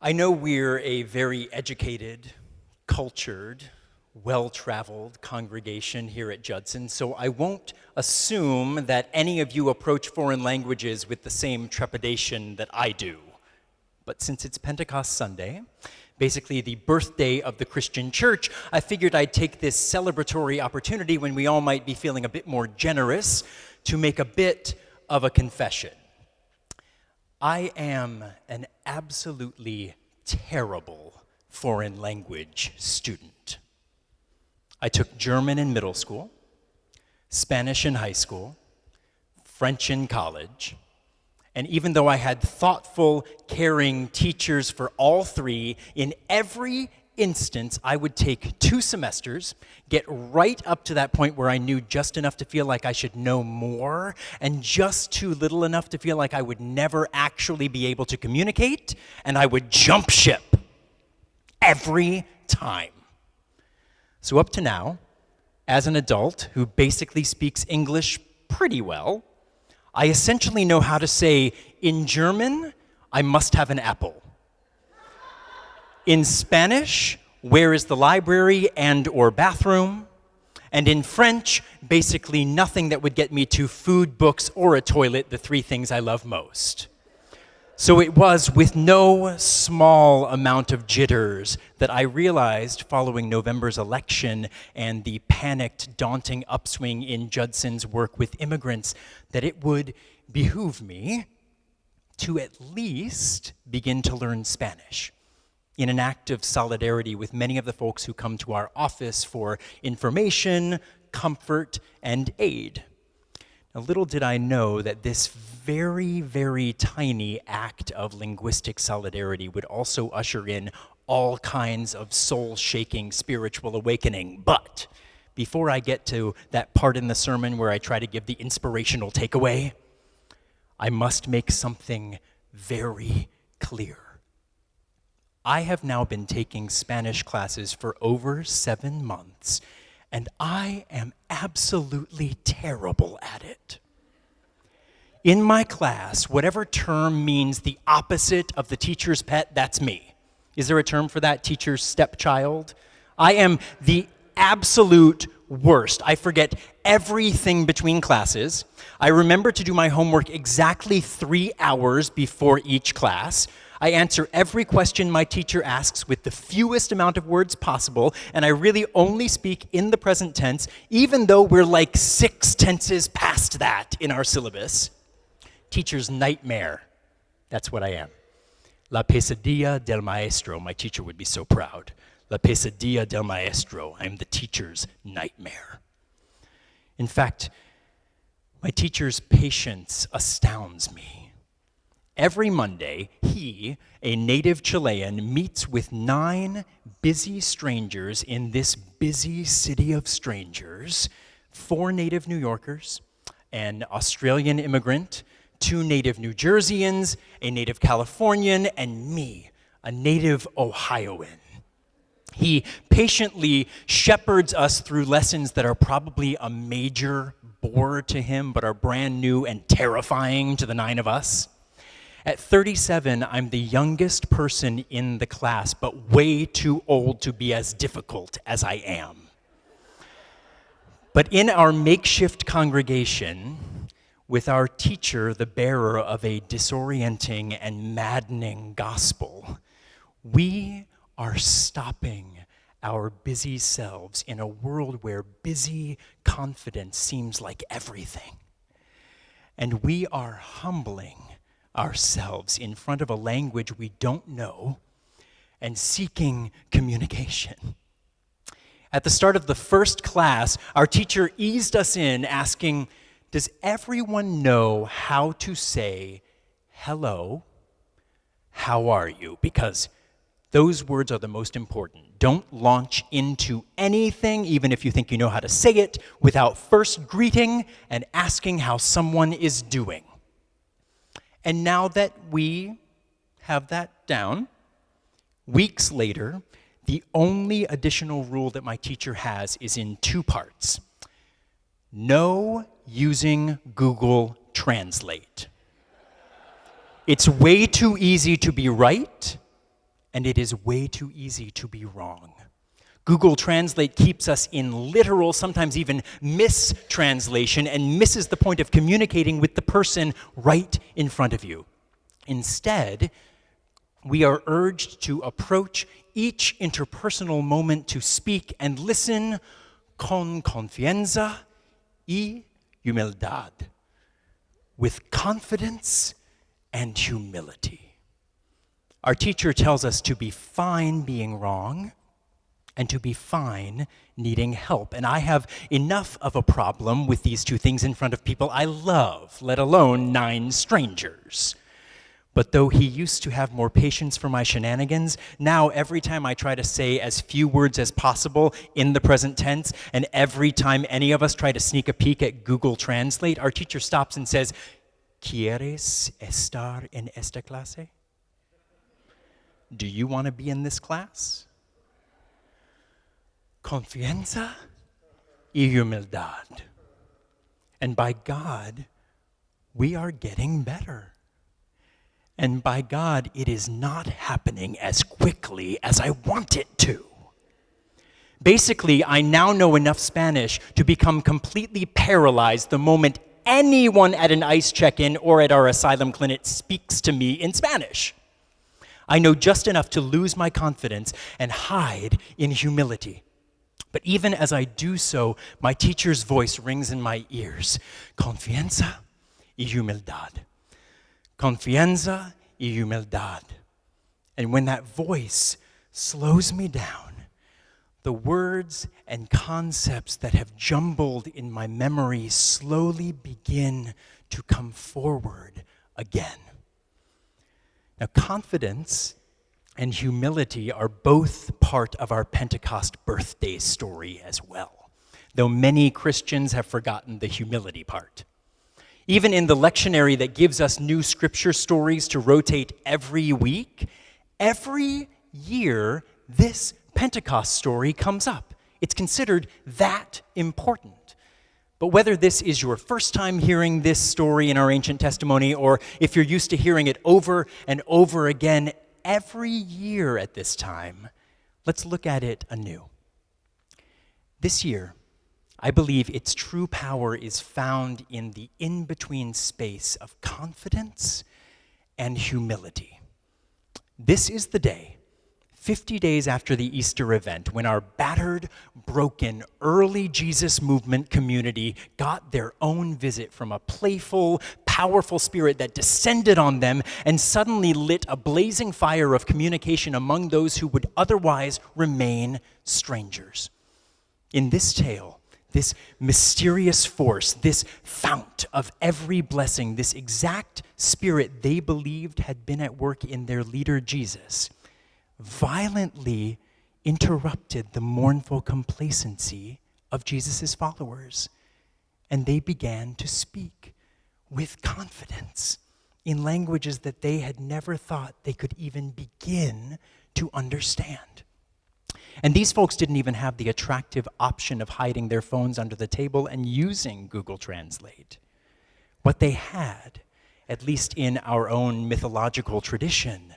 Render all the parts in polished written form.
I know we're a very educated, cultured, well-traveled congregation here at Judson, so I won't assume that any of you approach foreign languages with the same trepidation that I do. But since it's Pentecost Sunday, basically the birthday of the Christian church, I figured I'd take this celebratory opportunity when we all might be feeling a bit more generous to make a bit of a confession. I am an absolutely terrible foreign language student. I took German in middle school, Spanish in high school, French in college, and even though I had thoughtful, caring teachers for all three, in every instance, I would take 2 semesters, get right up to that point where I knew just enough to feel like I should know more, and just too little enough to feel like I would never actually be able to communicate, and I would jump ship every time. So up to now, as an adult who basically speaks English pretty well, I essentially know how to say, in German, I must have an apple. In Spanish, where is the library and or bathroom? And in French, basically nothing that would get me to food, books, or a toilet, the 3 things I love most. So it was with no small amount of jitters that I realized following November's election and the panicked, daunting upswing in Judson's work with immigrants that it would behoove me to at least begin to learn Spanish, in an act of solidarity with many of the folks who come to our office for information, comfort, and aid. Now, little did I know that this very, very tiny act of linguistic solidarity would also usher in all kinds of soul-shaking spiritual awakening. But before I get to that part in the sermon where I try to give the inspirational takeaway, I must make something very clear. I have now been taking Spanish classes for over 7 months, and I am absolutely terrible at it. In my class, whatever term means the opposite of the teacher's pet, that's me. Is there a term for that? Teacher's stepchild? I am the absolute worst. I forget everything between classes. I remember to do my homework exactly 3 hours before each class. I answer every question my teacher asks with the fewest amount of words possible, and I really only speak in the present tense, even though we're like 6 tenses past that in our syllabus. Teacher's nightmare. That's what I am. La pesadilla del maestro. My teacher would be so proud. La pesadilla del maestro. I'm the teacher's nightmare. In fact, my teacher's patience astounds me. Every Monday, he, a native Chilean, meets with 9 busy strangers in this busy city of strangers, 4 native New Yorkers, an Australian immigrant, 2 native New Jerseyans, a native Californian, and me, a native Ohioan. He patiently shepherds us through lessons that are probably a major bore to him, but are brand new and terrifying to the 9 of us. At 37, I'm the youngest person in the class, but way too old to be as difficult as I am. But in our makeshift congregation, with our teacher, the bearer of a disorienting and maddening gospel, we are stopping our busy selves in a world where busy confidence seems like everything. And we are humbling ourselves in front of a language we don't know and seeking communication. At the start of the first class, our teacher eased us in asking, does everyone know how to say hello, how are you? Because those words are the most important. Don't launch into anything, even if you think you know how to say it, without first greeting and asking how someone is doing. And now that we have that down, weeks later, the only additional rule that my teacher has is in 2 parts. No using Google Translate. It's way too easy to be right and it is way too easy to be wrong. Google Translate keeps us in literal, sometimes even mistranslation, and misses the point of communicating with the person right in front of you. Instead, we are urged to approach each interpersonal moment to speak and listen con confianza y humildad, with confidence and humility. Our teacher tells us to be fine being wrong and to be fine needing help. And I have enough of a problem with these two things in front of people I love, let alone 9 strangers. But though he used to have more patience for my shenanigans, now every time I try to say as few words as possible in the present tense, and every time any of us try to sneak a peek at Google Translate, our teacher stops and says, ¿Quieres estar en esta clase? Do you want to be in this class? Confianza y humildad. And by God, we are getting better. And by God, it is not happening as quickly as I want it to. Basically, I now know enough Spanish to become completely paralyzed the moment anyone at an ICE check-in or at our asylum clinic speaks to me in Spanish. I know just enough to lose my confidence and hide in humility. But even as I do so, my teacher's voice rings in my ears. Confianza y humildad. Confianza y humildad. And when that voice slows me down, the words and concepts that have jumbled in my memory slowly begin to come forward again. Now, confidence and humility are both part of our Pentecost birthday story as well, though many Christians have forgotten the humility part. Even in the lectionary that gives us new scripture stories to rotate every week, every year this Pentecost story comes up. It's considered that important. But whether this is your first time hearing this story in our ancient testimony, or if you're used to hearing it over and over again, every year at this time, let's look at it anew. This year, I believe its true power is found in the in-between space of confidence and humility. This is the day, 50 days after the Easter event, when our battered, broken, early Jesus movement community got their own visit from a playful, powerful spirit that descended on them and suddenly lit a blazing fire of communication among those who would otherwise remain strangers. In this tale, this mysterious force, this fount of every blessing, this exact spirit they believed had been at work in their leader Jesus, violently interrupted the mournful complacency of Jesus' followers, and they began to speak with confidence in languages that they had never thought they could even begin to understand. And these folks didn't even have the attractive option of hiding their phones under the table and using Google Translate. What they had, at least in our own mythological tradition,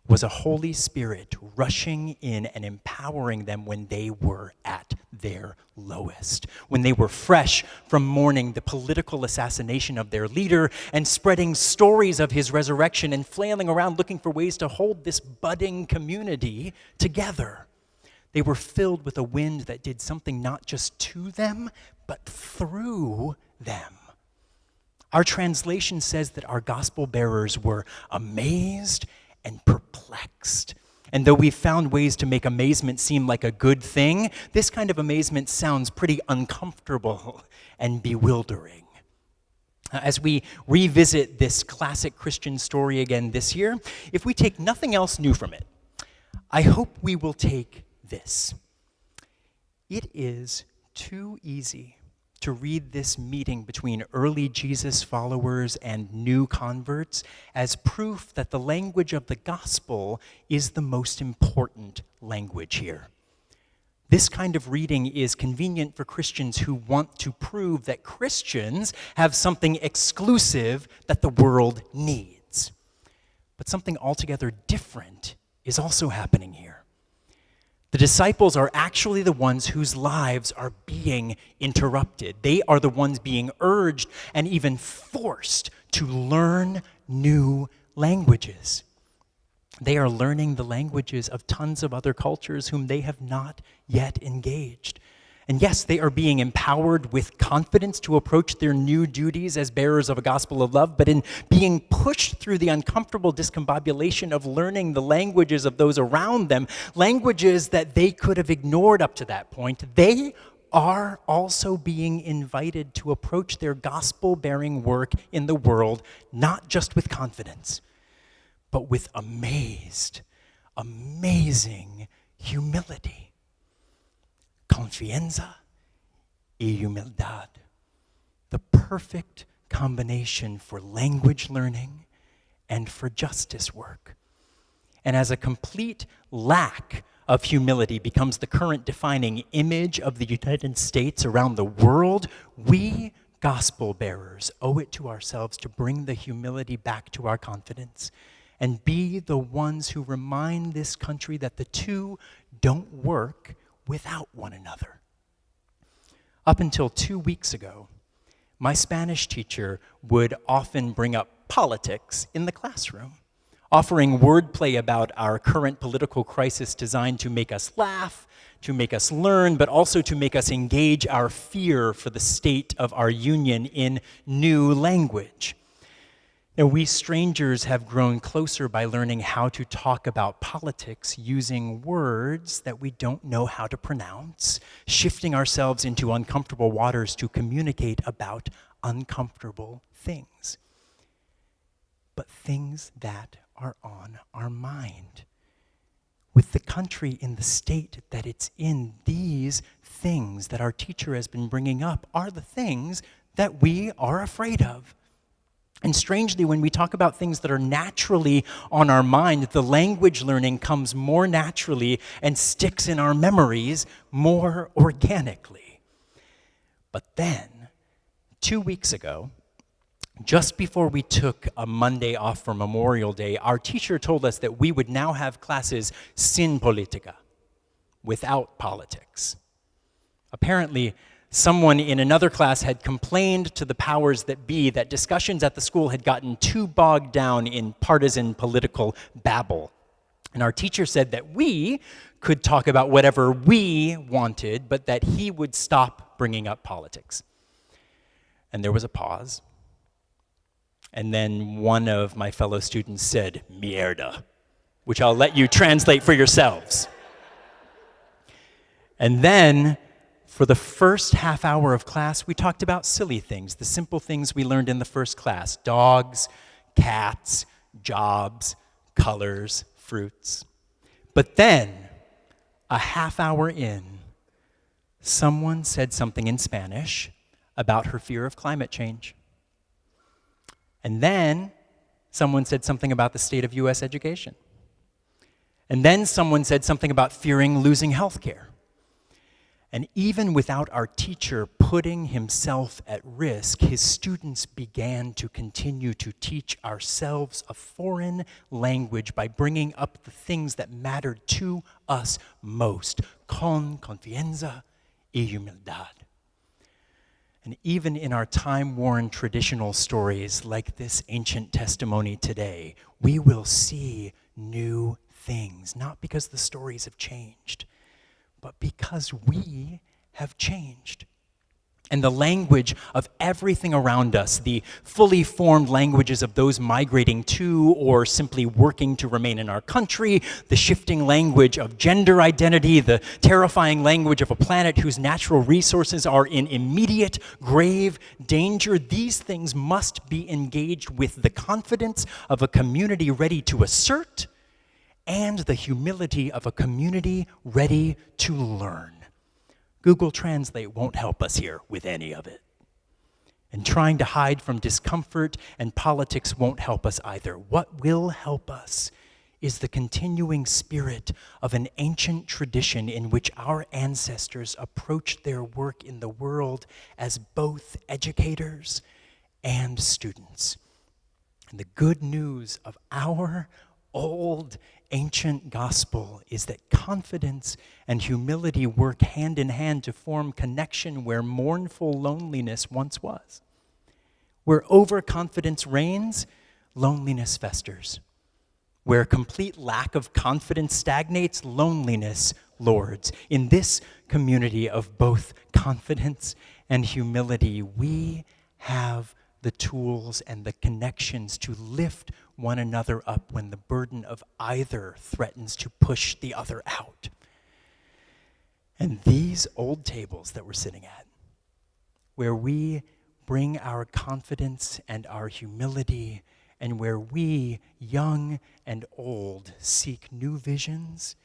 was a Holy Spirit rushing in and empowering them when they were at their lowest, when they were fresh from mourning the political assassination of their leader and spreading stories of his resurrection and flailing around looking for ways to hold this budding community together. They were filled with a wind that did something not just to them, but through them. Our translation says that our gospel bearers were amazed and perplexed. And though we've found ways to make amazement seem like a good thing, this kind of amazement sounds pretty uncomfortable and bewildering. As we revisit this classic Christian story again this year, if we take nothing else new from it, I hope we will take this. It is too easy to read this meeting between early Jesus followers and new converts as proof that the language of the gospel is the most important language here. This kind of reading is convenient for Christians who want to prove that Christians have something exclusive that the world needs. But something altogether different is also happening here. The disciples are actually the ones whose lives are being interrupted. They are the ones being urged and even forced to learn new languages. They are learning the languages of tons of other cultures whom they have not yet engaged. And yes, they are being empowered with confidence to approach their new duties as bearers of a gospel of love, but in being pushed through the uncomfortable discombobulation of learning the languages of those around them, languages that they could have ignored up to that point, they are also being invited to approach their gospel-bearing work in the world, not just with confidence, but with amazing humility. Confianza y humildad, the perfect combination for language learning and for justice work. And as a complete lack of humility becomes the current defining image of the United States around the world, we gospel bearers owe it to ourselves to bring the humility back to our confidence and be the ones who remind this country that the two don't work without one another. Up until 2 weeks ago, my Spanish teacher would often bring up politics in the classroom, offering wordplay about our current political crisis designed to make us laugh, to make us learn, but also to make us engage our fear for the state of our union in new language. Now, we strangers have grown closer by learning how to talk about politics using words that we don't know how to pronounce, shifting ourselves into uncomfortable waters to communicate about uncomfortable things. But things that are on our mind. With the country in the state that it's in, these things that our teacher has been bringing up are the things that we are afraid of. And strangely, when we talk about things that are naturally on our mind, the language learning comes more naturally and sticks in our memories more organically. But then, 2 weeks ago, just before we took a Monday off for Memorial Day, our teacher told us that we would now have classes sin política, without politics. Apparently, someone in another class had complained to the powers that be that discussions at the school had gotten too bogged down in partisan political babble. And our teacher said that we could talk about whatever we wanted, but that he would stop bringing up politics. And there was a pause. And then one of my fellow students said, mierda, which I'll let you translate for yourselves. And then, for the first half hour of class, we talked about silly things, the simple things we learned in the first class: dogs, cats, jobs, colors, fruits. But then, a half hour in, someone said something in Spanish about her fear of climate change. And then, someone said something about the state of U.S. education. And then someone said something about fearing losing health care. And even without our teacher putting himself at risk, his students began to continue to teach ourselves a foreign language by bringing up the things that mattered to us most: con confianza y humildad. And even in our time-worn traditional stories like this ancient testimony today, we will see new things, not because the stories have changed, but because we have changed. And the language of everything around us, the fully formed languages of those migrating to or simply working to remain in our country, the shifting language of gender identity, the terrifying language of a planet whose natural resources are in immediate, grave danger, these things must be engaged with the confidence of a community ready to assert and the humility of a community ready to learn. Google Translate won't help us here with any of it. And trying to hide from discomfort and politics won't help us either. What will help us is the continuing spirit of an ancient tradition in which our ancestors approached their work in the world as both educators and students. And the good news of our old, ancient gospel is that confidence and humility work hand in hand to form connection where mournful loneliness once was. Where overconfidence reigns, loneliness festers. Where complete lack of confidence stagnates, loneliness lords. In this community of both confidence and humility, we have the tools and the connections to lift one another up when the burden of either threatens to push the other out. And these old tables that we're sitting at, where we bring our confidence and our humility, and where we, young and old, seek new visions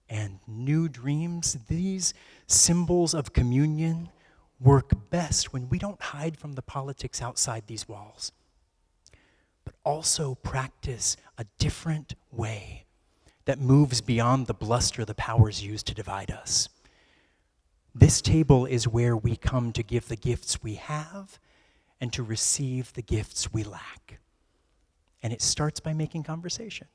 and new dreams, these symbols of communion work best when we don't hide from the politics outside these walls, but also practice a different way that moves beyond the bluster the powers use to divide us. This table is where we come to give the gifts we have and to receive the gifts we lack. And it starts by making conversation.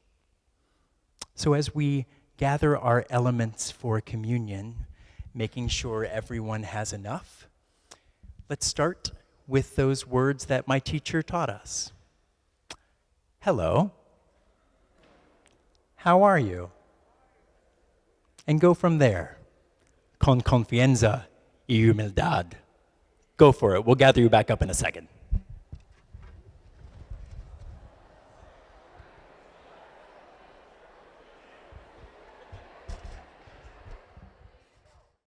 So as we gather our elements for communion, making sure everyone has enough, let's start with those words that my teacher taught us. Hello. How are you? And go from there. Con confianza y humildad. Go for it. We'll gather you back up in a second.